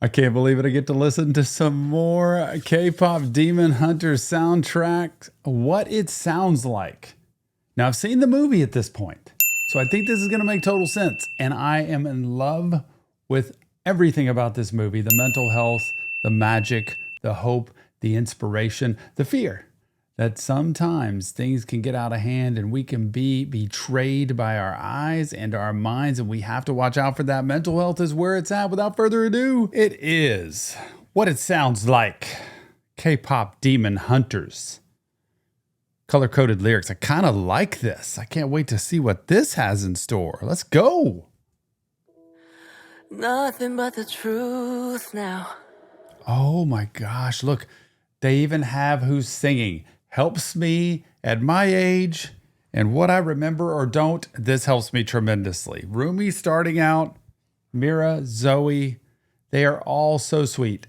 I can't believe it. I get to listen to some more K-pop Demon Hunter soundtrack. What it sounds like. Now, I've seen the movie at this point, so I think this is going to make total sense. And I am in love with everything about this movie. The mental health, the magic, the hope, the inspiration, the fear that sometimes things can get out of hand and we can be betrayed by our eyes and our minds, and we have to watch out for that. Mental health is where it's at. Without further ado, it is what it sounds like. K-pop Demon Hunters. Color-coded lyrics. I kind of like this. I can't wait to see what this has in store. Let's go. Nothing but the truth now. Oh my gosh, look. They even have who's singing. Helps me at my age and what I remember or don't. This helps me tremendously. Rumi starting out, Mira, Zoe, they are all so sweet.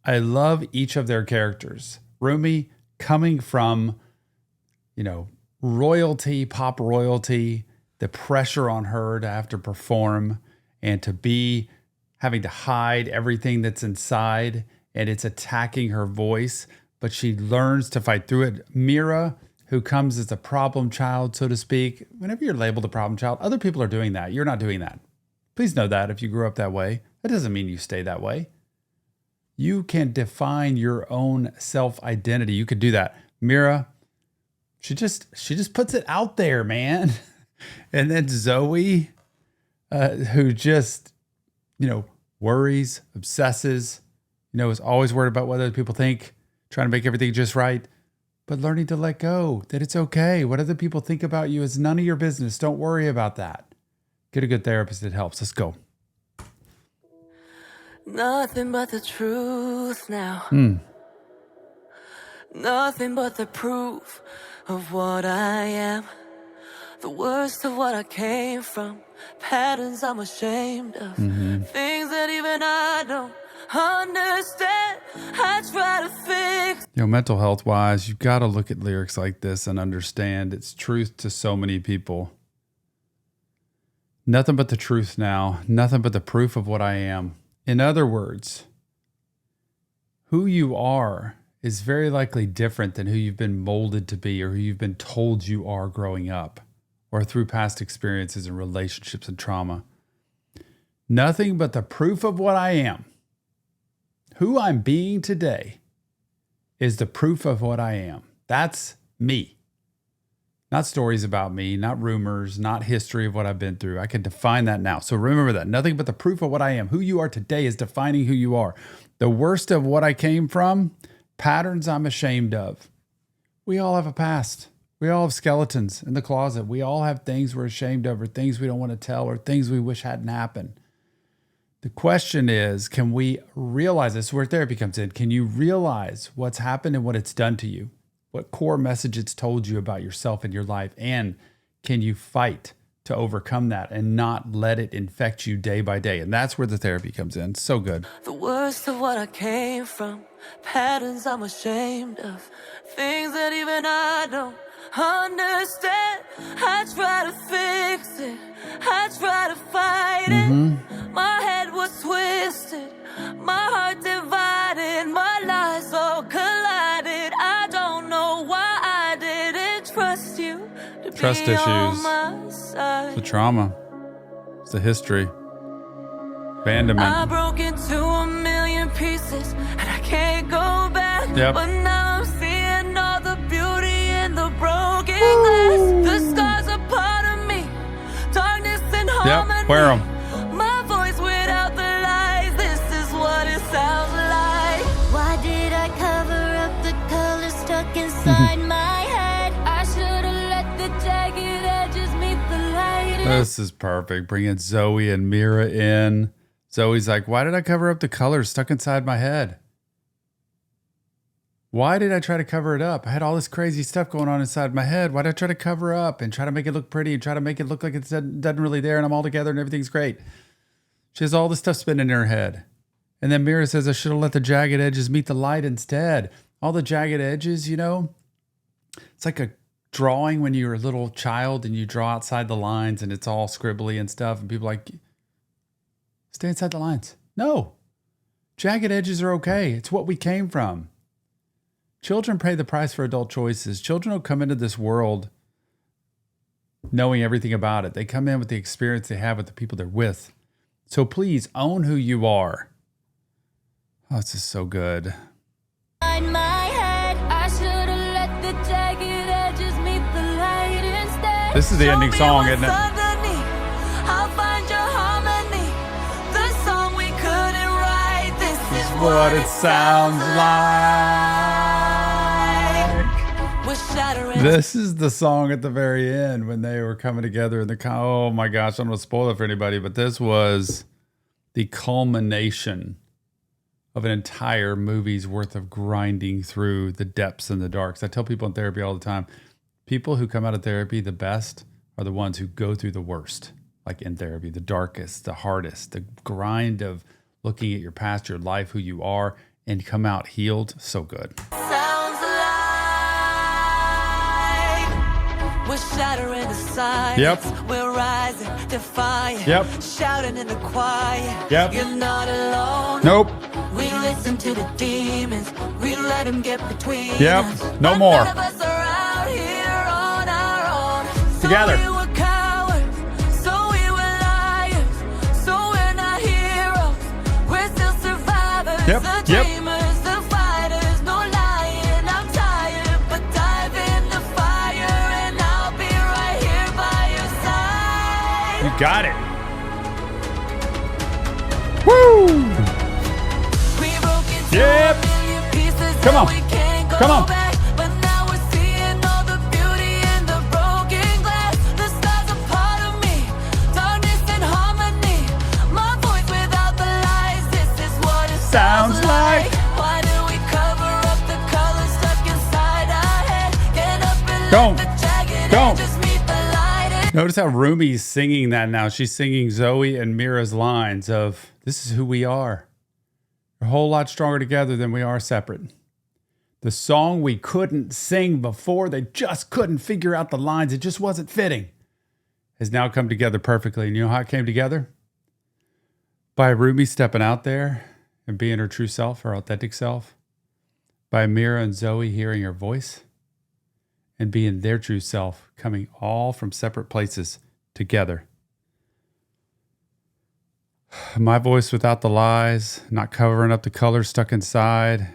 I love each of their characters. Rumi coming from, royalty, pop royalty, the pressure on her to have to perform and to be having to hide everything that's inside, and it's attacking her voice. But she learns to fight through it. Mira, who comes as a problem child, so to speak. Whenever you're labeled a problem child, other people are doing that. You're not doing that. Please know that if you grew up that way. That doesn't mean you stay that way. You can define your own self-identity. You could do that. Mira, she just puts it out there, man. And then Zoe, who just, worries, obsesses, is always worried about what other people think. Trying to make everything just right, but learning to let go, that it's okay. What other people think about you is none of your business. Don't worry about that. Get a good therapist. It helps. Let's go. Nothing but the truth now. Nothing but the proof of what I am. The worst of what I came from. Patterns I'm ashamed of. Things that even I don't understand. I try to fix. Mental health wise, you've got to look at lyrics like this and understand it's truth to so many people. Nothing but the truth now. Nothing but the proof of what I am. In other words, who you are is very likely different than who you've been molded to be or who you've been told you are growing up or through past experiences and relationships and trauma. Nothing but the proof of what I am. Who I'm being today is the proof of what I am. That's me. Not stories about me, not rumors, not history of what I've been through. I can define that now. So remember that. Nothing but the proof of what I am. Who you are today is defining who you are. The worst of what I came from, patterns I'm ashamed of. We all have a past. We all have skeletons in the closet. We all have things we're ashamed of or things we don't want to tell or things we wish hadn't happened. The question is, can we realize this? Where therapy comes in. Can you realize what's happened and what it's done to you? What core message it's told you about yourself and your life? And can you fight to overcome that and not let it infect you day by day? And that's where the therapy comes in. So good. The worst of what I came from. Patterns I'm ashamed of. Things that even I don't understand. I try to fix it. I try to fight it. My head was twisted. My heart divided. My lies all collided. I don't know why I didn't trust you to Trust be issues. on my side. It's the trauma. It's the history. Abandonment. I broke into a million pieces and I can't go back. Yep. But now I'm seeing all the beauty in the broken glass. The scars are part of me. Darkness and harmony. Yep, wear 'em. My voice without the lies. This is what it sounds like. Why did I cover up the color stuck inside my head? I should have let the jagged edges meet the light. This is perfect. Bringing Zoe and Mira in. Zoe's like, why did I cover up the colors stuck inside my head? Why did I try to cover it up? I had all this crazy stuff going on inside my head. Why did I try to cover up and try to make it look pretty and try to make it look like it doesn't really there and I'm all together and everything's great? She has all this stuff spinning in her head. And then Mira says, I should have let the jagged edges meet the light instead. All the jagged edges, it's like a drawing when you're a little child and you draw outside the lines and it's all scribbly and stuff. And people are like, stay inside the lines. No, Jagged edges are okay. It's what we came from. Children pay the price for adult choices. Children don't come into this world knowing everything about it. They come in with the experience they have with the people they're with. So please own who you are. Oh, this is so good. In my head, I should have let the jagged edges meet the light instead. This is the ending song, isn't it? I'll find your harmony. The song we couldn't write. This is What it sounds like. We're shattering. This is the song at the very end when they were coming together in the oh my gosh, I'm going to spoil it for anybody, but this was the culmination of an entire movie's worth of grinding through the depths and the darks. I tell people in therapy all the time, people who come out of therapy the best are the ones who go through the worst, like in therapy, the darkest, the hardest, the grind of looking at your past, your life, who you are, and come out healed. So good. Sounds like we're shattering the silence. Yep. We're rising, defiant. Yep. Shouting in the quiet. Yep. You're not alone. Nope. We listen to the demons. We let them get between Yep. us. No But more. None of us are out here on our own. Together. So we were cowards. So we were liars. So we're not heroes. We're still survivors. Yep. The Yep. dreamers, the fighters. No lying. I'm tired, but dive in the fire, and I'll be right here by your side. You got it. Woo! We broke into Yep. a million pieces. Come on. And we can't go Come on. back. But now we're seeing all the beauty in the broken glass. The stars are part of me. Darkness and harmony. My voice without the lies. This is what it Sounds like. Why do we cover up the colors stuck inside our head? Get up and Don't. let the jagged Don't. edges meet the light. Notice how Rumi's singing that now. She's singing Zoe and Mira's lines of, this is who we are. We're a whole lot stronger together than we are separate. The song we couldn't sing before, they just couldn't figure out the lines. It just wasn't fitting. Has now come together perfectly. And you know how it came together? By Rumi stepping out there and being her true self, her authentic self. By Mira and Zoe hearing her voice and being their true self, coming all from separate places together. My voice without the lies, not covering up the colors stuck inside,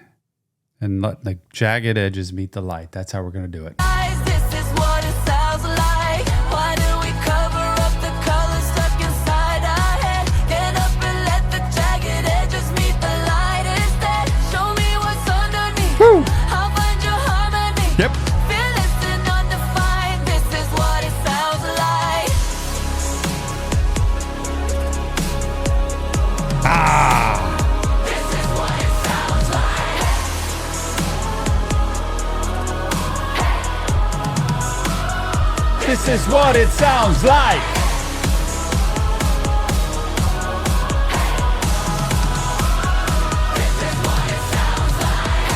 and letting the jagged edges meet the light. That's how we're going to do it. This is what it sounds like. Why do we cover up the colors stuck inside our head? Get up and let the jagged edges meet the light instead. Show me what's underneath. Woo. I'll find your harmony. Yep. Fearless and undefined. This is what it sounds like. This is what it sounds like. This is what it sounds like.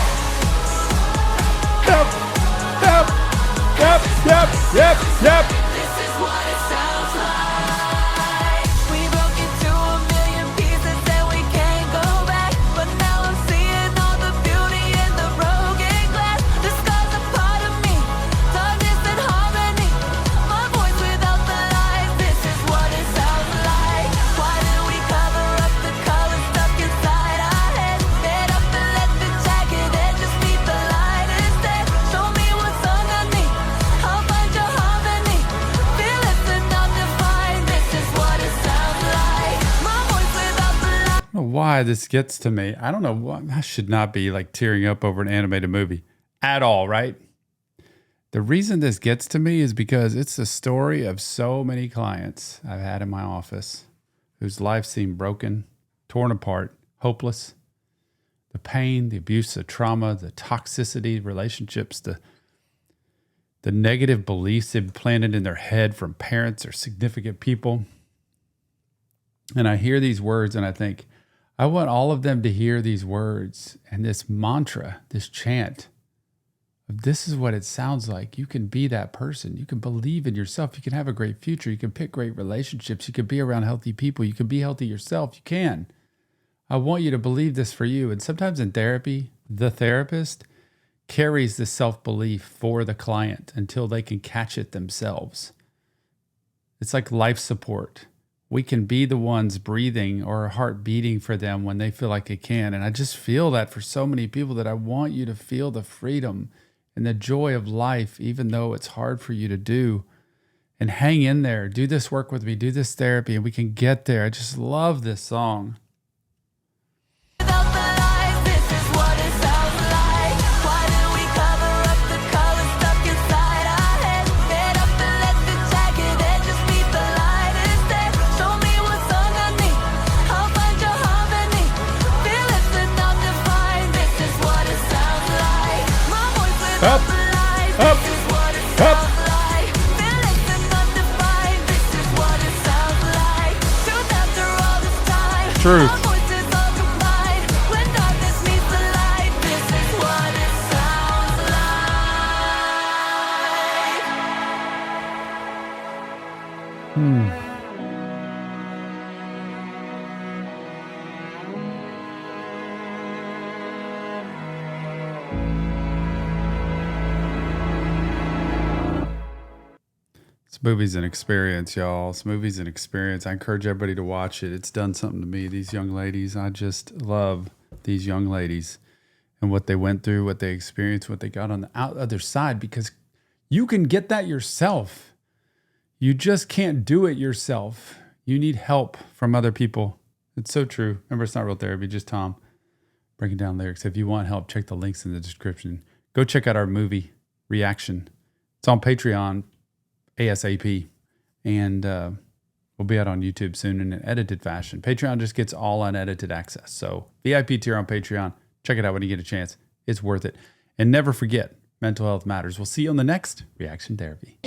Yep. Yep. Yep. Yep. Yep. Yep. This is what it sounds like. We broke into a million pieces and we can't go back. But now I'm seeing all the beauty in the broken glass. The scars are part of me. Darkness and harmony. My voice without the lies. This is what it sounds like. Why do we cover up the colors stuck inside our head? Get up and let the jagged edges meet the light instead. Show me what's underneath. I'll find your harmony. Fearless and undefined. This is what it sounds like. My voice without the lies. I don't know why this gets to me. I don't know why. I should not be like tearing up over an animated movie at all, right? The reason this gets to me is because it's the story of so many clients I've had in my office whose life seemed broken, torn apart, hopeless. The pain, the abuse, the trauma, the toxicity, relationships, the negative beliefs they've planted in their head from parents or significant people. And I hear these words and I think, I want all of them to hear these words and this mantra, this chant of this is what it sounds like. You can be that person. You can believe in yourself. You can have a great future. You can pick great relationships. You can be around healthy people. You can be healthy yourself. You can. I want you to believe this for you. And sometimes in therapy, the therapist carries the self-belief for the client until they can catch it themselves. It's like life support. We can be the ones breathing or our heart beating for them when they feel like it can. And I just feel that for so many people, that I want you to feel the freedom and the joy of life, even though it's hard for you to do. And hang in there. Do this work with me. Do this therapy, and we can get there. I just love this song. Without the light, this is what it sounds like. Why do we cover up the colors stuck inside our heads? Get up and let the jacket and just meet the light instead. Show me what's underneath. I'll find your harmony. Feel it's enough to find. This is what it sounds like. My voice without the light. This is what it sounds like. Feel it's enough to find. This is what it sounds like. Truth after all this time. Truth. Our voices all combined. When darkness meets the light, this is what it sounds like. This movie's an experience, y'all. This movie's an experience. I encourage everybody to watch it. It's done something to me. These young ladies, I just love these young ladies and what they went through, what they experienced, what they got on the other side, because you can get that yourself. You just can't do it yourself. You need help from other people. It's so true. Remember, it's not real therapy, just Tom breaking down lyrics. If you want help, check the links in the description. Go check out our movie reaction. It's on Patreon ASAP, and we'll be out on YouTube soon in an edited fashion. Patreon just gets all unedited access. So VIP tier on Patreon, check it out when you get a chance. It's worth it. And never forget, mental health matters. We'll see you on the next Reaction Therapy.